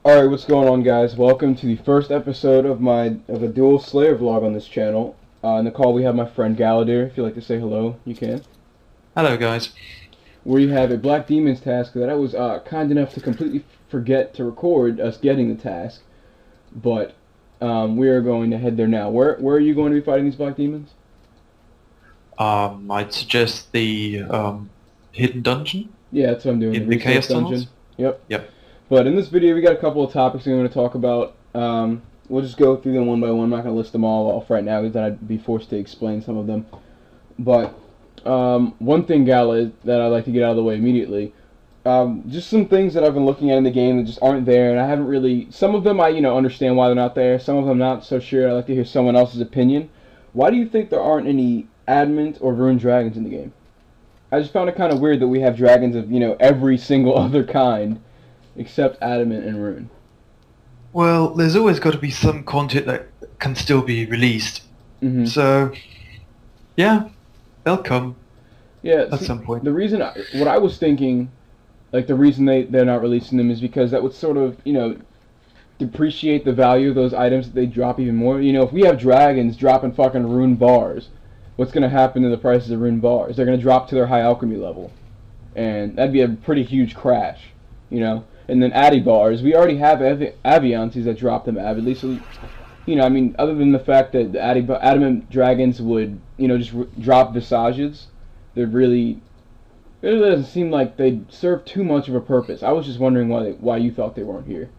Alright, what's going on, guys? Welcome to the first episode of a dual Slayer vlog on this channel. In the call we have my friend Galadir. If you'd like to say hello, you can. Hello guys. We have a Black Demons task that I was kind enough to completely forget to record us getting the task. But we are going to head there now. Where are you going to be fighting these Black Demons? I'd suggest the hidden dungeon. Yeah, that's what I'm doing. In the Chaos Tunnels? Yep. Yep. But in this video we got a couple of topics we want to talk about. We'll just go through them one by one. I'm not going to list them all off right now because then I'd be forced to explain some of them. But one thing, Gala, that I'd like to get out of the way immediately, just some things that I've been looking at in the game that just aren't there, and I haven't really... Some of them I understand why they're not there. Some of them not so sure. I'd like to hear someone else's opinion. Why do you think there aren't any adamant or rune dragons in the game? I just found it kind of weird that we have dragons of, every single other kind except adamant and rune. Well, there's always got to be some content that can still be released. Mm-hmm. So, yeah, they'll come. Yeah, at some point. The reason, what I was thinking, like the reason they're not releasing them is because that would sort of, depreciate the value of those items that they drop even more. If we have dragons dropping fucking rune bars, what's going to happen to the prices of rune bars? They're going to drop to their high alchemy level. And that'd be a pretty huge crash, And then addy bars, we already have aviances that drop them avidly, so, other than the fact that the adamant dragons would, just drop visages, it really doesn't seem like they serve too much of a purpose. I was just wondering why you thought they weren't here.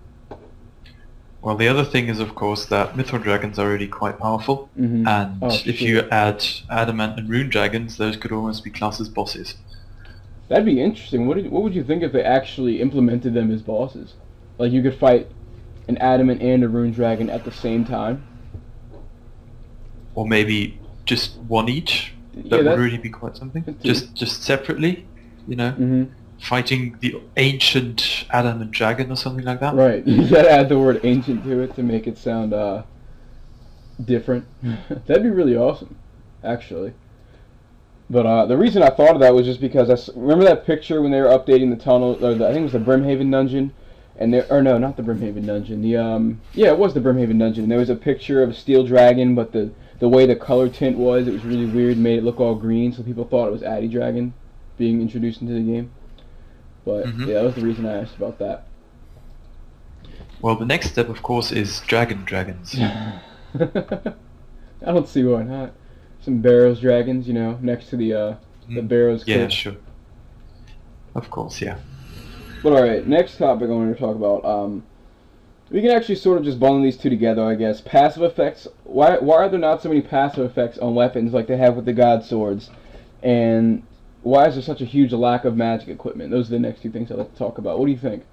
Well, the other thing is, of course, that mythril dragons are already quite powerful, Mm-hmm. and if sure. you add adamant and rune dragons, those could almost be classed as bosses. That'd be interesting. What would you think if they actually implemented them as bosses? Like you could fight an adamant and a rune dragon at the same time? Or maybe just one each? That would really be quite something. Just separately, Mm-hmm. fighting the ancient adamant dragon or something like that. Right. You gotta add the word ancient to it to make it sound different. That'd be really awesome, actually. But the reason I thought of that was just because remember that picture when they were updating the tunnel, or I think it was the Brimhaven dungeon, and no, not the Brimhaven dungeon. Yeah, it was the Brimhaven dungeon. And there was a picture of a steel dragon, but the way the color tint was, it was really weird, made it look all green, so people thought it was Addy Dragon being introduced into the game. But yeah, that was the reason I asked about that. Well, the next step, of course, is dragons. I don't see why not. Some Barrows dragons, next to the Barrows kit. Yeah, sure. Of course, yeah. But alright, next topic I wanted to talk about. We can actually sort of just bundle these two together, I guess. Passive effects. Why are there not so many passive effects on weapons like they have with the godswords? And why is there such a huge lack of magic equipment? Those are the next two things I'd like to talk about. What do you think?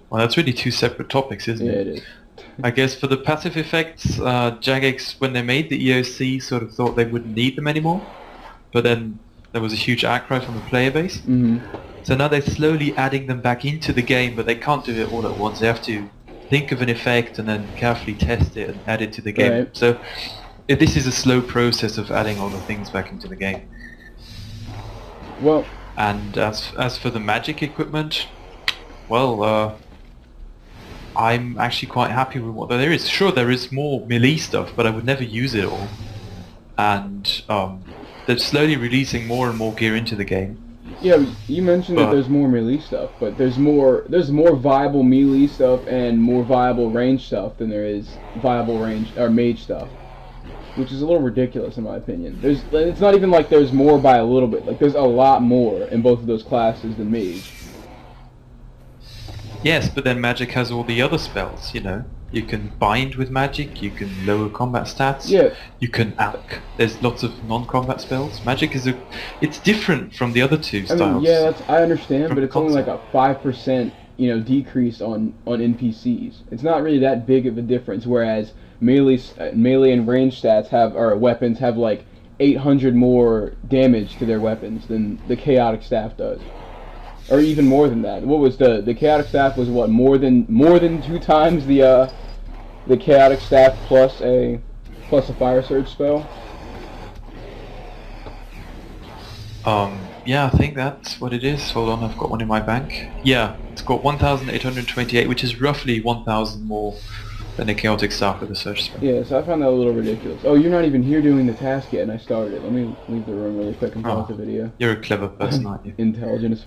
Well, that's really two separate topics, isn't it? Yeah, it is. I guess for the passive effects, Jagex, when they made the EOC, sort of thought they wouldn't need them anymore. But then there was a huge outcry from the player base. Mm-hmm. So now they're slowly adding them back into the game, but they can't do it all at once. They have to think of an effect and then carefully test it and add it to the game. Right. So this is a slow process of adding all the things back into the game. Well, and as for the magic equipment, well, I'm actually quite happy with what there is. Sure, there is more melee stuff, but I would never use it all. And they're slowly releasing more and more gear into the game. yeah, you mentioned that there's more melee stuff, but there's more viable melee stuff and more viable range stuff than there is viable range or mage stuff, which is a little ridiculous in my opinion. It's not even like there's more by a little bit. Like there's a lot more in both of those classes than mage. Yes, but then magic has all the other spells, You can bind with magic, you can lower combat stats, Yeah. you can alch. There's lots of non-combat spells. Magic is it's different from the other two styles. I mean, yeah, I understand, From but it's only like a 5%, decrease on NPCs. It's not really that big of a difference. Whereas melee and range stats or weapons have like 800 more damage to their weapons than the chaotic staff does. Or even more than that. What was the chaotic staff was what, more than 2 times the chaotic staff plus a fire surge spell? Yeah, I think that's what it is. Hold on, I've got one in my bank. Yeah, it's got 1,828, which is roughly 1,000 more than a chaotic staff with a search spell. Yeah, so I found that a little ridiculous. Oh, you're not even here doing the task yet, and I started it. Let me leave the room really quick and pause the video. You're a clever person, aren't you? Intelligent.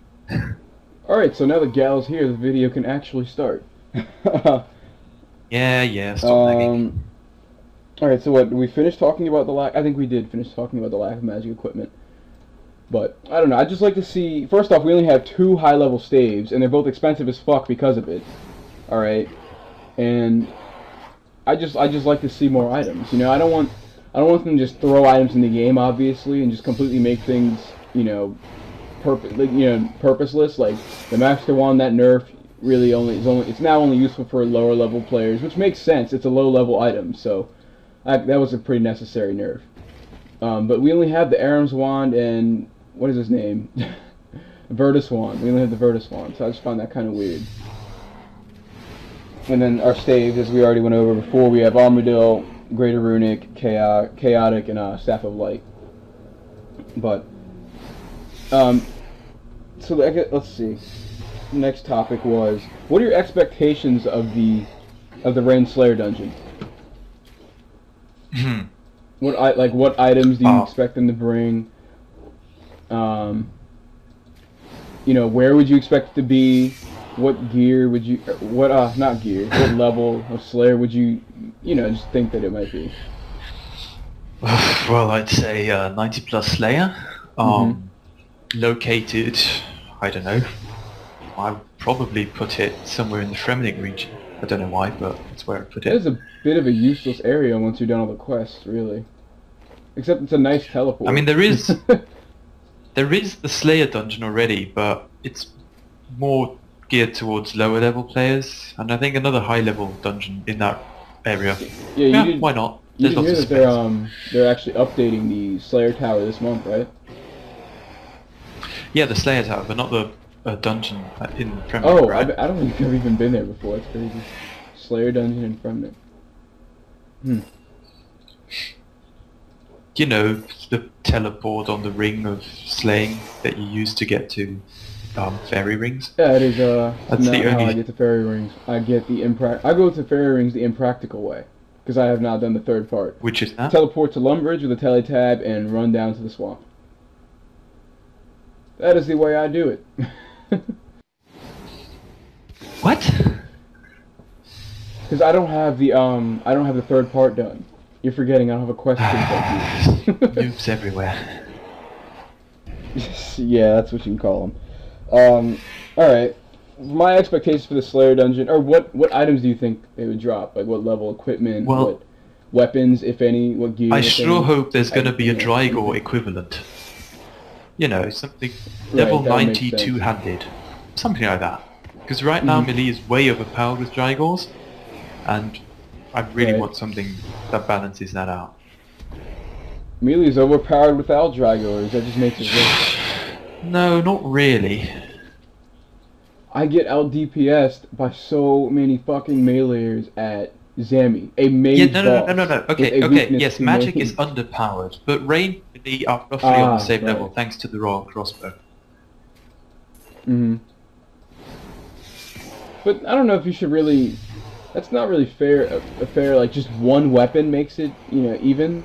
Alright, so now that Gal's here, the video can actually start. Yeah, stop nagging. Alright, so what, we finished talking about the lack... I think we did finish talking about the lack of magic equipment. But, I don't know, I'd just like to see... First off, we only have 2 high-level staves, and they're both expensive as fuck because of it. Alright? And... I just like to see more items. You know, I don't want them to just throw items in the game, obviously, and just completely make things, you know, purposeless. Like the Master Wand, that nerf really it's now only useful for lower level players, which makes sense. It's a low level item, so that was a pretty necessary nerf. But we only have the Aram's Wand and what is his name, Virtus Wand. We only have the Virtus Wand, so I just find that kind of weird. And then our staves, as we already went over before, we have armadyl, greater runic, chaotic, and staff of light. But so let's see. Next topic was, what are your expectations of the Rain Slayer dungeon? What items do you expect them to bring? You know, where would you expect it to be? What gear would you, not gear, what level of Slayer would you, just think that it might be? Well, I'd say 90 plus Slayer. Located, I don't know. I would probably put it somewhere in the Fremling region. I don't know why, but that's where I put it. It is a bit of a useless area once you're done all the quests, really. Except it's a nice teleport. I mean, there is the Slayer dungeon already, but it's more geared towards lower level players, and I think another high level dungeon in that area. Yeah, why not? You did hear that they're actually updating the Slayer Tower this month, right? Yeah, the Slayer Tower, but not the dungeon in Fremling. Oh, right? I don't think I've even been there before. It's crazy. Slayer dungeon in Fremling. You know, the teleport on the ring of slaying that you use to get to fairy rings. Yeah, it is. That's not the how only... I get to fairy rings. I go to fairy rings the impractical way, because I have not done the third part. Which is that? Teleport to Lumbridge with a teletab and run down to the swamp. That is the way I do it. What? Because I don't have the third part done. You're forgetting I don't have a quest to complete. Noobs everywhere. Yeah, that's what you can call them. Alright. My expectations for the Slayer dungeon, or what items do you think they would drop? Like what level equipment, what weapons, if any, what gear? I sure hope there's going to be a Drygor equivalent. You know, something level 90 two-handed. Something like that. Because right now melee is way overpowered with Drygors, and I really want something that balances that out. Melee is overpowered without Drygors, that just makes it worse. No, not really. I get out DPS'd by so many fucking meleeers at Zemi, a mage boss. No. Okay, yes, magic is underpowered, but range and melee are roughly on the same level thanks to the royal crossbow. But I don't know if you should really... That's not really fair, like just one weapon makes it, even.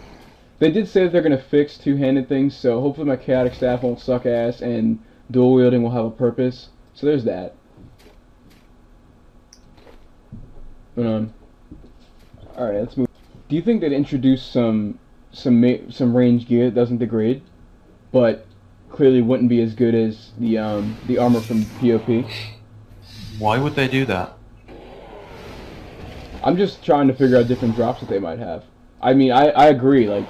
They did say that they're going to fix two-handed things, so hopefully my chaotic staff won't suck ass and dual wielding will have a purpose. So there's that. Alright, let's move. Do you think they'd introduce some range gear that doesn't degrade, but clearly wouldn't be as good as the armor from POP? Why would they do that? I'm just trying to figure out different drops that they might have. I mean, I agree. Like,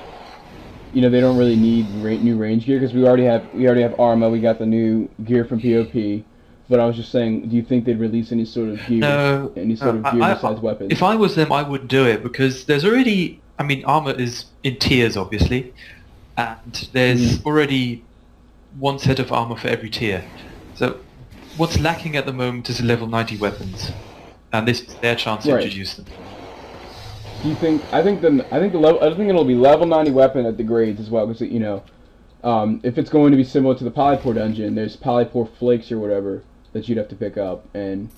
they don't really need new range gear because we already have Arma. We got the new gear from POP. But I was just saying, do you think they'd release any sort of gear? No, any sort of gear besides weapons? If I was them, I would do it because there's already. I mean, armor is in tiers, obviously, and there's already one set of armor for every tier. So, what's lacking at the moment is level 90 weapons, and this is their chance to introduce them. Do you think? I think it'll be level 90 weapon at the grades as well, because If it's going to be similar to the polypore dungeon, there's polypore flakes or whatever that you'd have to pick up, and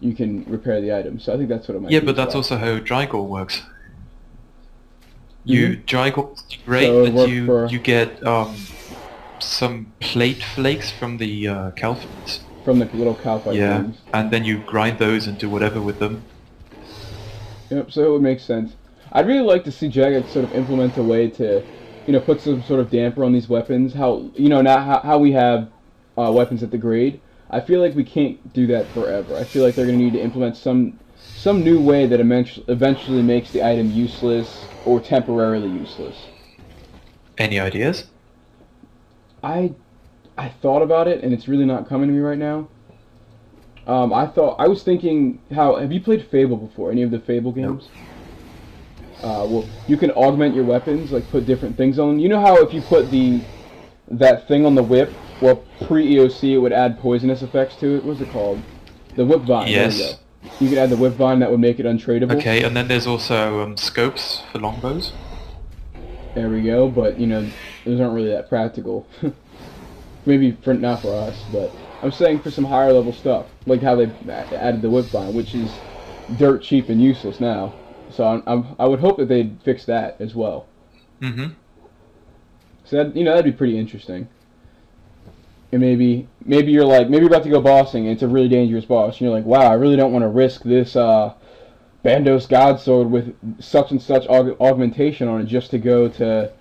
you can repair the items. So I think that's what it might be. Yeah, but that's well. also how Drygore works. You Drygore great So that you get some plate flakes from the Calphins. From the little Calphite things. And then you grind those and do whatever with them. Yep, so it would make sense. I'd really like to see Jagex sort of implement a way to, put some sort of damper on these weapons. How, now how we have weapons at the grade. I feel like we can't do that forever. I feel like they're going to need to implement some new way that eventually makes the item useless or temporarily useless. Any ideas? I thought about it, and it's really not coming to me right now. I was thinking, have you played Fable before? Any of the Fable games? Nope. Well, you can augment your weapons, like put different things on them. You know how if you put that thing on the whip, well, pre-EOC it would add poisonous effects to it? What's it called? The whip vine. Yes. There you go. You could add the whip vine that would make it untradeable. Okay, and then there's also scopes for longbows. There we go, but, those aren't really that practical. Maybe not for us, but I'm saying for some higher level stuff, like how they added the whip vine, which is dirt cheap and useless now. So I would hope that they'd fix that as well. Mm-hmm. So that'd be pretty interesting. And maybe you're about to go bossing, and it's a really dangerous boss. And you're like, wow, I really don't want to risk this bandos godsword with such and such augmentation on it just to go to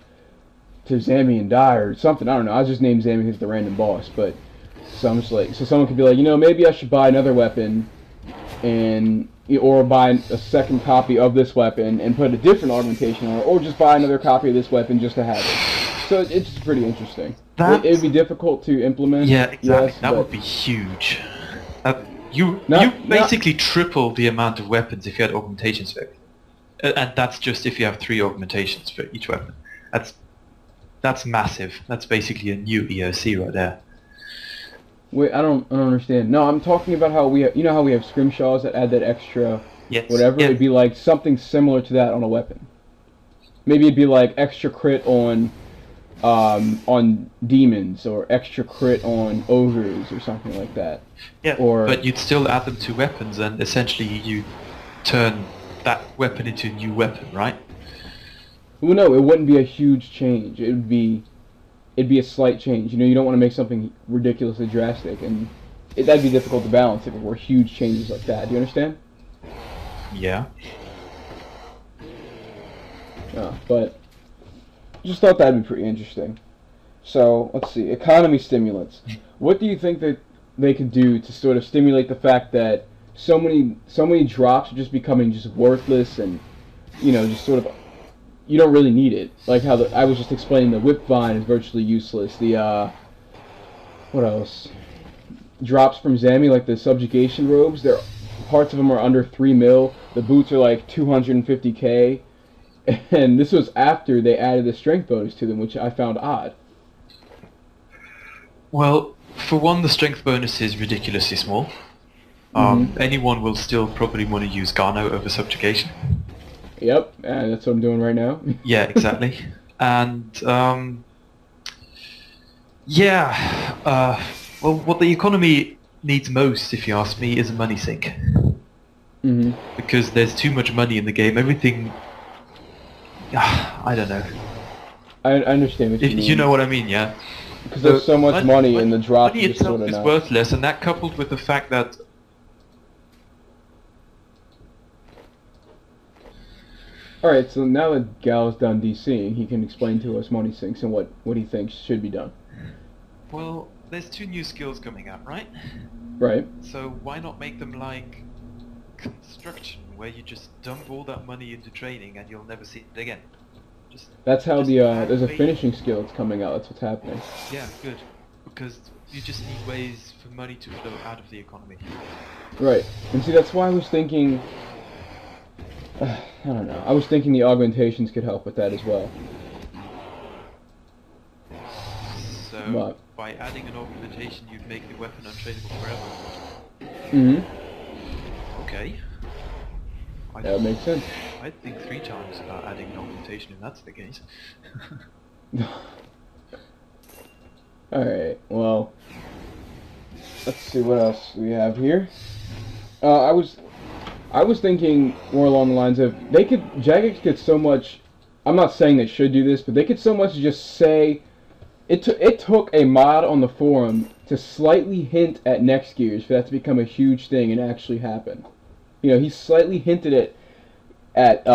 Zammy and die or something. I don't know. I was just named Zammy because it's the random boss, but so I'm just like, so someone could be like, maybe I should buy another weapon, or buy a second copy of this weapon and put a different augmentation on it, or just buy another copy of this weapon just to have it. So it's just pretty interesting. It'd be difficult to implement. Yeah, exactly. Yes, that would be huge. You basically triple the amount of weapons if you had augmentation spec, and that's just if you have 3 augmentations for each weapon. That's massive. That's basically a new EOC right there. Wait, I don't understand. No, I'm talking about how we have, how we have scrimshaws that add that extra whatever. Yeah. It'd be like something similar to that on a weapon. Maybe it'd be like extra crit on demons, or extra crit on ogres, or something like that. Yeah, but you'd still add them to weapons, and essentially you turn that weapon into a new weapon, right? Well, no, it wouldn't be a huge change. It'd be a slight change. You don't want to make something ridiculously drastic, and that'd be difficult to balance if it were huge changes like that. Do you understand? Yeah. But just thought that'd be pretty interesting. So let's see, economy stimulants. What do you think that they could do to sort of stimulate the fact that so many drops are just becoming just worthless, and just sort of, you don't really need it. Like how I was just explaining, the whip vine is virtually useless. The what else? Drops from Zammy, like the subjugation robes. Parts of them are under 3 mil. The boots are like 250k, and this was after they added the strength bonus to them, which I found odd. Well, for one, the strength bonus is ridiculously small. Anyone will still probably want to use Garno over subjugation. Yep, and that's what I'm doing right now. Yeah, exactly. And well, what the economy needs most, if you ask me, is a money sink. Because there's too much money in the game. Everything, I don't know. I understand what you mean. You know what I mean, yeah? Because there's so much money in the drop. Money itself is worthless, and that coupled with the fact that Alright, so now that Gal's done DCing, he can explain to us money sinks and what he thinks should be done. Well, there's 2 new skills coming out, right? Right. So why not make them like construction, where you just dump all that money into training and you'll never see it again? That's how there's a finishing skill that's coming out. That's what's happening. Yeah, good. Because you just need ways for money to flow out of the economy. Right. And see, that's why I was thinking, I don't know. I was thinking the augmentations could help with that as well. So, by adding an augmentation, you'd make the weapon untradeable forever. Okay. That would make sense. I'd think 3 times about adding an augmentation if that's the case. Alright, well, let's see what else we have here. I was thinking more along the lines of Jagex could so much. I'm not saying they should do this, but they could so much just say it took a mod on the forum to slightly hint at next gears for that to become a huge thing and actually happen. You know, he slightly hinted at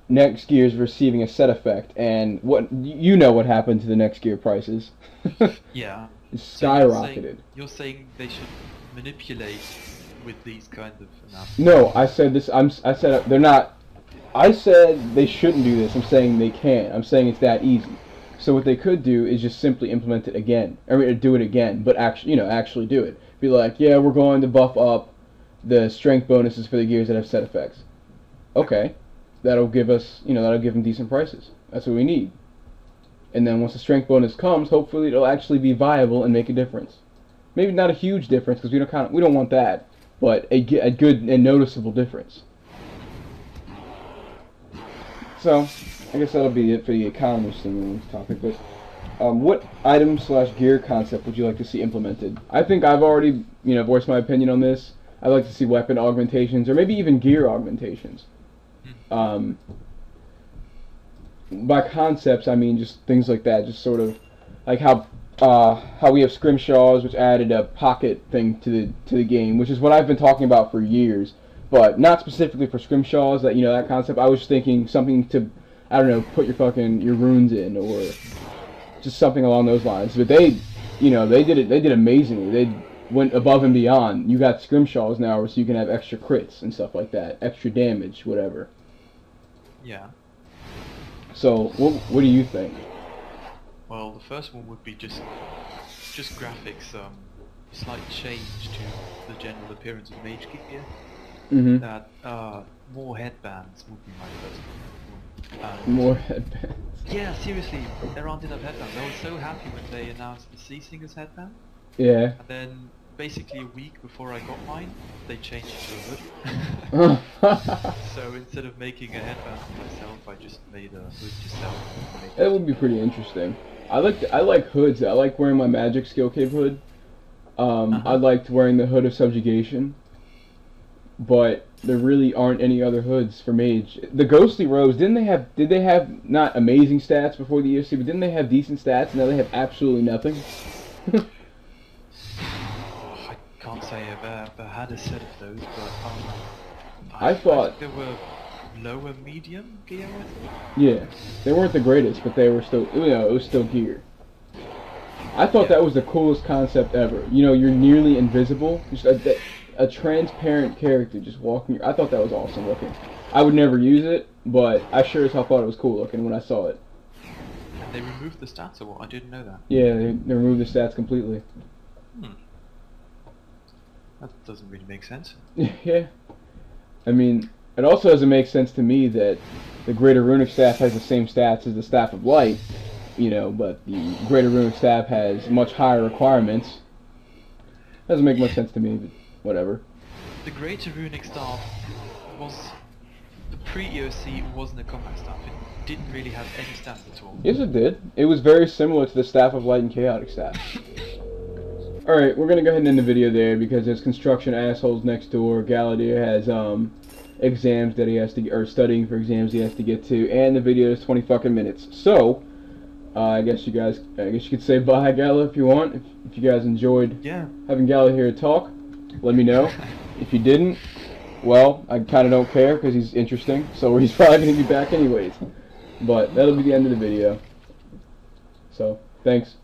next gears receiving a set effect, and what you know what happened to the next gear prices. Yeah. It So skyrocketed. you're saying they should manipulate with these kind of announcements? No, I said this. I said they're not. I said they shouldn't do this. I'm saying they can. I'm saying it's that easy. So what they could do is just simply implement it again, or do it again, but actually do it. Be like, yeah, we're going to buff up the strength bonuses for the gears that have set effects. Okay, that'll give us, that'll give them decent prices. That's what we need. And then once the strength bonus comes, hopefully it'll actually be viable and make a difference. Maybe not a huge difference because we don't want that, but a good and noticeable difference. So, I guess that'll be it for the economist thing topic. But what item/gear concept would you like to see implemented? I think I've already, voiced my opinion on this. I'd like to see weapon augmentations, or maybe even gear augmentations. By concepts, I mean just things like that. Just sort of like how we have scrimshaws, which added a pocket thing to the game, which is what I've been talking about for years. But not specifically for scrimshaws, that concept. I was thinking something to, I don't know, put your runes in, or just something along those lines. But they did amazingly. They went above and beyond. You got scrimshaws now, so you can have extra crits and stuff like that, extra damage, whatever. Yeah. So, what do you think? Well, the first one would be just graphics, slight change to the general appearance of mage gear. Mm-hmm. That more headbands would be my first one. More headbands. Yeah, seriously, there aren't enough headbands. I was so happy when they announced the Sea Singer's headband. Yeah. And then, basically a week before I got mine, they changed it to a hood. So instead of making a headband for myself, I just made a hood to sell. That would be pretty interesting. I like hoods. I like wearing my magic skill cape hood. I liked wearing the hood of subjugation. But there really aren't any other hoods for mage. The ghostly robes, did they have not amazing stats before the ESC, but didn't they have decent stats? Now they have absolutely nothing. I can't say I've ever had a set of those, but I thought they were lower medium gear. I think. Yeah, they weren't the greatest, but they were still, it was still gear. I thought that was the coolest concept ever. You're nearly invisible, just a transparent character just walking. I thought that was awesome looking. I would never use it, but I sure as hell thought it was cool looking when I saw it. And they removed the stats or what? I didn't know that. Yeah, they removed the stats completely. That doesn't really make sense. Yeah. I mean, it also doesn't make sense to me that the Greater Runic Staff has the same stats as the Staff of Light, but the Greater Runic Staff has much higher requirements. Doesn't make much sense to me, but whatever. The Greater Runic Staff was the pre-EOC wasn't a combat staff. It didn't really have any stats at all. Yes, it did. It was very similar to the Staff of Light and Chaotic Staff. Alright, we're gonna go ahead and end the video there because there's construction assholes next door. Galadir has exams that he has to, or studying for exams he has to get to, and the video is 20 fucking minutes. So, I guess you could say bye, Gala, if you want. If you guys enjoyed having Gala here to talk, let me know. If you didn't, well, I kind of don't care because he's interesting, so he's probably going to be back anyways. But that'll be the end of the video. So, thanks.